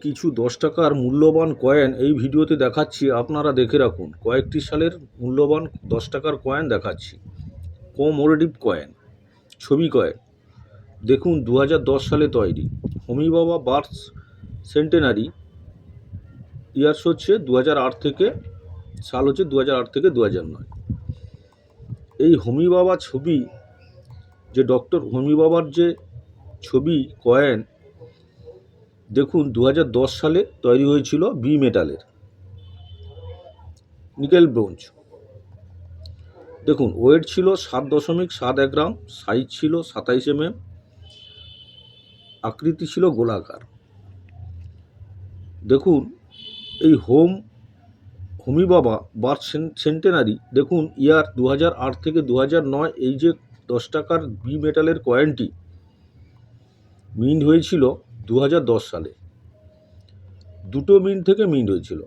কিছু 10 টাকার মূল্যবান কয়েন এই ভিডিওতে দেখাচ্ছি, আপনারা দেখে রাখুন। কয়েকটি সালের মূল্যবান 10 টাকার কয়েন দেখাচ্ছি। কমোরেটিভ কয়েন, ছবি কয়েন। দেখুন 2010 সালে তৈরি। হোমি বাবা বার্থ সেন্টেনারি ইয়ার্স হচ্ছে 2008 থেকে, সাল হচ্ছে 2008 থেকে 2009। এই হোমি বাবা ছবি, যে ডক্টর হোমি বাবার যে ছবি কয়েন, দেখুন 2010 সালে তৈরি হয়েছিল বি মেটালের, নিকেল ব্রোঞ্জ। দেখুন ওয়েট ছিল 7.71 গ্রাম, সাইজ ছিল 27 mm, আকৃতি ছিল গোলাকার। দেখুন এই হোমি বাবা বার্থ সেন্টেনারি, দেখুন ইয়ার 2008 থেকে 2009। এই যে 10 টাকার বি মেটালের কয়েনটি মিন্ট হয়েছিল 2010 সালে। দুটো মিন্ট থেকে মিন্ট হয়েছিল,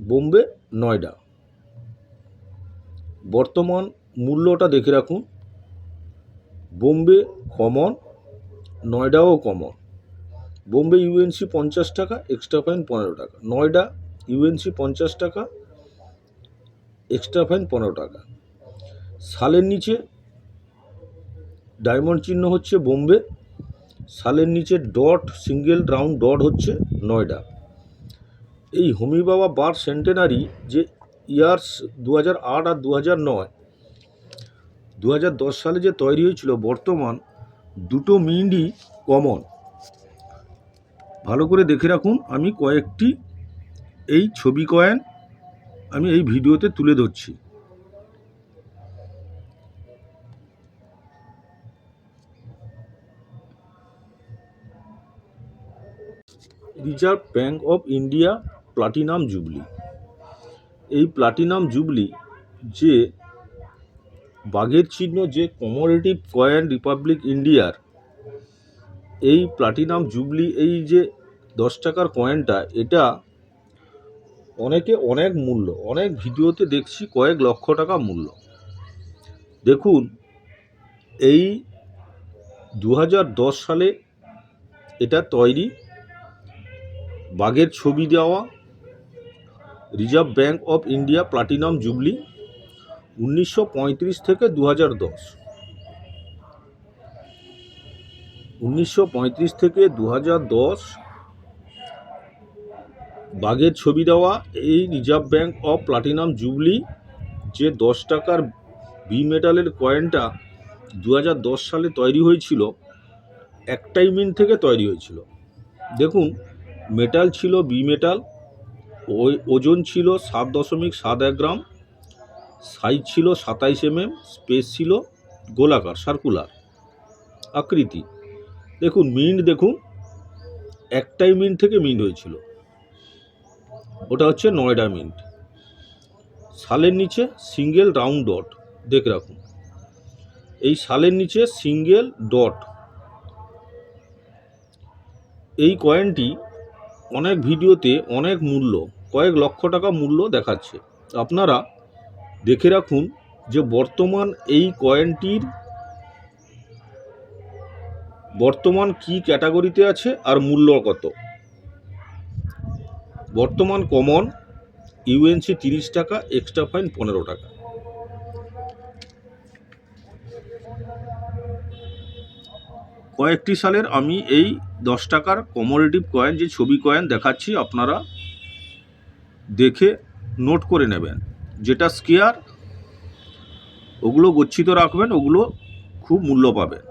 বোম্বে, নয়ডা। বর্তমান মূল্যটা দেখে রাখুন। বোম্বে কমন, নয়ডাও কমন। বোম্বে ইউএনসি 50 টাকা, এক্সট্রা ফাইন 15 টাকা। নয়ডা ইউএনসি 50 টাকা, এক্সট্রা ফাইন 15 টাকা। সালের নিচে ডায়মন্ড চিহ্ন হচ্ছে বোম্বে, সালের নিচে ডট, সিঙ্গেল রাউন্ড ডট হচ্ছে নয়ডা। এই হোমি বাবা বার্থ সেন্টেনারি যে ইয়ার্স 2008 আর 2009, 2010 সালে যে তৈরি হয়েছিল, বর্তমান দুটো মিন্টই কমন। ভালো করে দেখে রাখুন। আমি কয়েকটি এই ছবি কয়েন আমি এই ভিডিওতে তুলে ধরছি। Reserve bank of India platinum jubilee. এই প্লাটিনাম জুবলি যে বাঘের চিহ্ন, যে কমোরেটিভ কয়েন রিপাবলিক ইন্ডিয়ার, এই প্লাটিনাম জুবলি, এই যে 10 টাকার কয়েনটা, এটা অনেকে অনেক মূল্য, অনেক ভিডিওতে দেখছি কয়েক লক্ষ টাকা মূল্য। দেখুন এই 2010 সালে এটা তৈরি, বাঘের ছবি দেওয়া, reserve bank of India platinum jubilee, 1935 থেকে 2010। 1935 থেকে 2010 বাঘের ছবি দেওয়া এই reserve bank of platinum jubilee যে 10 টাকার বি মেটালের কয়েনটা 2010 সালে তৈরি হয়েছিল, একটাই মিন্ট থেকে তৈরি হয়েছিল। দেখুন মেটাল ছিল বি মেটাল, ওজন ছিল 7.71 গ্রাম, সাইজ ছিল 27 mm, স্পেস ছিল গোলাকার, সার্কুলার আকৃতি। দেখুন মিন্ট, দেখুন একটাই মিন্ট থেকে মিন্ট হয়েছিল, ওটা হচ্ছে নয়ডা মিন্ট। সালের নিচে সিঙ্গেল রাউন্ড ডট দেখে রাখুন, এই সালের নিচে সিঙ্গেল ডট। এই কয়েনটি অনেক ভিডিওতে অনেক মূল্য, কয়েক লক্ষ টাকা মূল্য দেখাচ্ছে। আপনারা দেখে রাখুন যে বর্তমান এই কয়েনটির বর্তমান কি ক্যাটাগরিতে আছে আর মূল্য কত। বর্তমান কমন ইউএনসি 30 টাকা, এক্সট্রা ফাইন 15 টাকা। কয়েকটি সালের আমি এই 10 টাকার কমোরেটিভ কয়েন যে ছবি কয়েন দেখাচ্ছি, আপনারা দেখে নোট করে নেবেন। যেটা স্কেয়ার ওগুলো গচ্ছিত রাখবেন, ওগুলো খুব মূল্য পাবেন।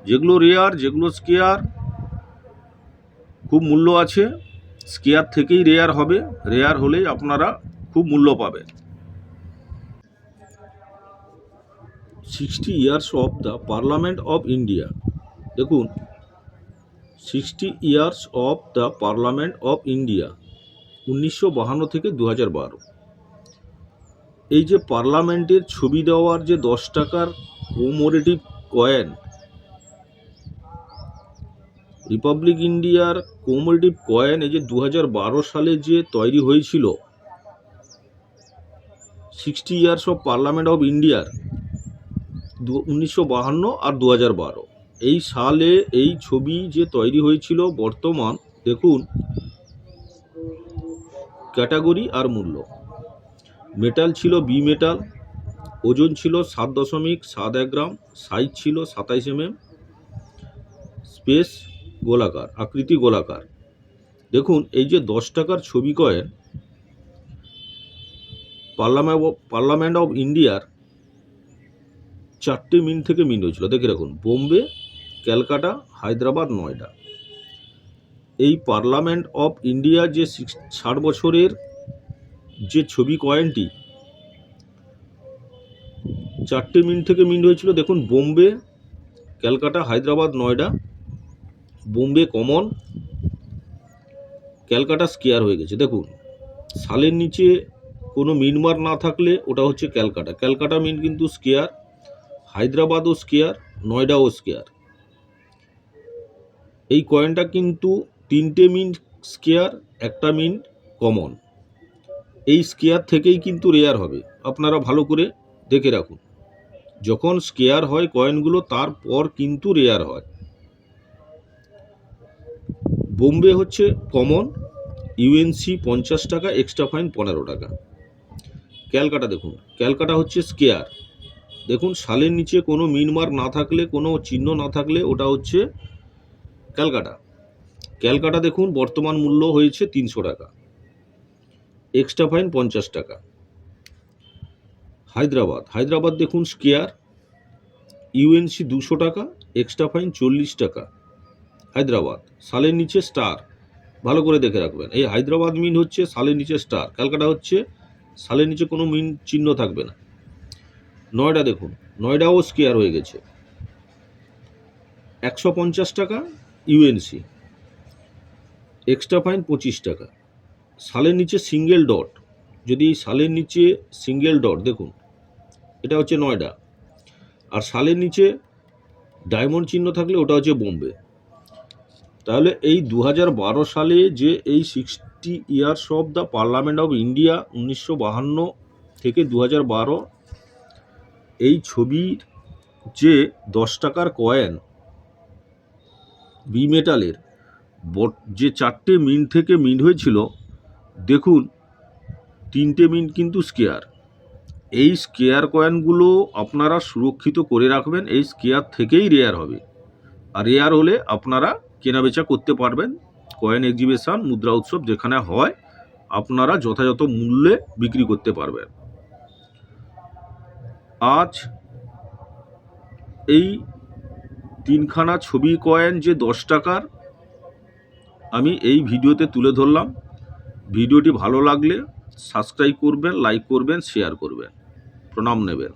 যেগুলো রেয়ার, যেগুলো স্কেয়ার, খুব মূল্য আছে। স্কেয়ার থেকেই রেয়ার হবে, রেয়ার হলেই আপনারা খুব মূল্য পাবেন। 60 years of the parliament of India. দেখুন 60 years of the parliament of India, 1952 থেকে 2012। এই যে পার্লামেন্টের ছবি দেওয়ার যে 10 টাকার কমোরেটিভ কয়েন, রিপাবলিক ইন্ডিয়ার কমোরেটিভ কয়েন, এই যে 2012 সালে যে তৈরি হয়েছিল, 60 ইয়ার্স অফ পার্লামেন্ট অফ ইন্ডিয়ার, 1952 আর 2012, এই সালে এই ছবি যে তৈরি হয়েছিল, বর্তমান দেখুন ক্যাটাগরি আর মূল্য। মেটাল ছিল বি মেটাল, ওজন ছিল 7.71 গ্রাম, সাইজ ছিল 27 mm, স্পেস গোলাকার, আকৃতি গোলাকার। দেখুন এই যে 10 টাকার ছবি কয়েন পার্লামেন্ট অফ ইন্ডিয়ার 4টে মিন্ট থেকে মিন্ট হয়েছিল। দেখে রাখুন, বোম্বে, ক্যালকাটা, হায়দ্রাবাদ, নয়ডা। এই পার্লামেন্ট অফ ইন্ডিয়া যে 60 বছরের যে ছবি কয়েনটি 4টে মিন্ট থেকে মিন্ট হয়েছিল। দেখুন বোম্বে, ক্যালকাটা, হায়দ্রাবাদ, নয়ডা। বোম্বে কমন, ক্যালকাটা স্কেয়ার হয়ে গেছে। দেখুন সালের নিচে কোনো মিনমার না থাকলে ওটা হচ্ছে ক্যালকাটা, ক্যালকাটা মিন কিন্তু স্কেয়ার, হায়দ্রাবাদও স্কেয়ার, নয়ডাও স্কেয়ার। এই কয়েনটা কিন্তু 3টে মিন্ট স্কেয়ার, একটা মিন্ট কমন। এই স্কেয়ার থেকেই কিন্তু রেয়ার হবে, আপনারা ভালো করে দেখে রাখুন। যখন স্কেয়ার হয় কয়েনগুলো তারপর কিন্তু রেয়ার হয়। বোম্বে হচ্ছে কমন, ইউএনসি 50 টাকা, এক্সট্রা ফাইন 15 টাকা। ক্যালকাটা দেখুন, ক্যালকাটা হচ্ছে স্কেয়ার। দেখুন সালের নিচে কোনো মিনমার্ক না থাকলে, কোনো চিহ্ন না থাকলে ওটা হচ্ছে ক্যালকাটা। ক্যালকাটা দেখুন বর্তমান মূল্য হয়েছে 300 টাকা, এক্সট্রা ফাইন 50 টাকা। হায়দ্রাবাদ, হায়দ্রাবাদ দেখুন স্কেয়ার, ইউএনসি 200 টাকা, এক্সট্রা ফাইন 40 টাকা। হায়দ্রাবাদ সালের নিচে স্টার, ভালো করে দেখে রাখবেন। এই হায়দ্রাবাদ মিন হচ্ছে সালের নিচে স্টার, ক্যালকাটা হচ্ছে সালের নিচে কোনো মিন চিহ্ন থাকবে না। নয়ডা দেখুন, নয়ডাও স্কেয়ার হয়ে গেছে, 150 টাকা ইউএনসি, এক্সট্রা ফাইন 25 টাকা। সালের নিচে সিঙ্গেল ডট, যদি সালের নিচে সিঙ্গেল ডট দেখুন, এটা হচ্ছে নয়ডা। আর সালের নিচে ডায়মন্ড চিহ্ন থাকলে ওটা হচ্ছে বোম্বে। তাহলে এই 2012 সালে যে এই 60 years of the parliament of India 1952 থেকে 2012, এই ছবির যে 10 টাকার কয়েন বি মেটালের যে 4টে মিন্ট থেকে মিন্ট হয়েছিল, দেখুন 3টে মিন্ট কিন্তু স্কেয়ার। এই স্কেয়ার কয়েনগুলো আপনারা সুরক্ষিত করে রাখবেন, এই স্কেয়ার থেকেই রেয়ার হবে। আর রেয়ার হলে আপনারা কেনাবেচা করতে পারবেন। কয়েন এক্সিবিশন, মুদ্রা উৎসব যেখানে হয় আপনারা যথাযথ মূল্যে বিক্রি করতে পারবেন। আজ এই 3খানা ছবি কয়েন যে 10 টাকার আমি এই ভিডিওতে তুলে ধরলাম। ভিডিওটি ভালো লাগলে সাবস্ক্রাইব করবেন, লাইক করবেন, শেয়ার করবেন। প্রণাম নেবেন।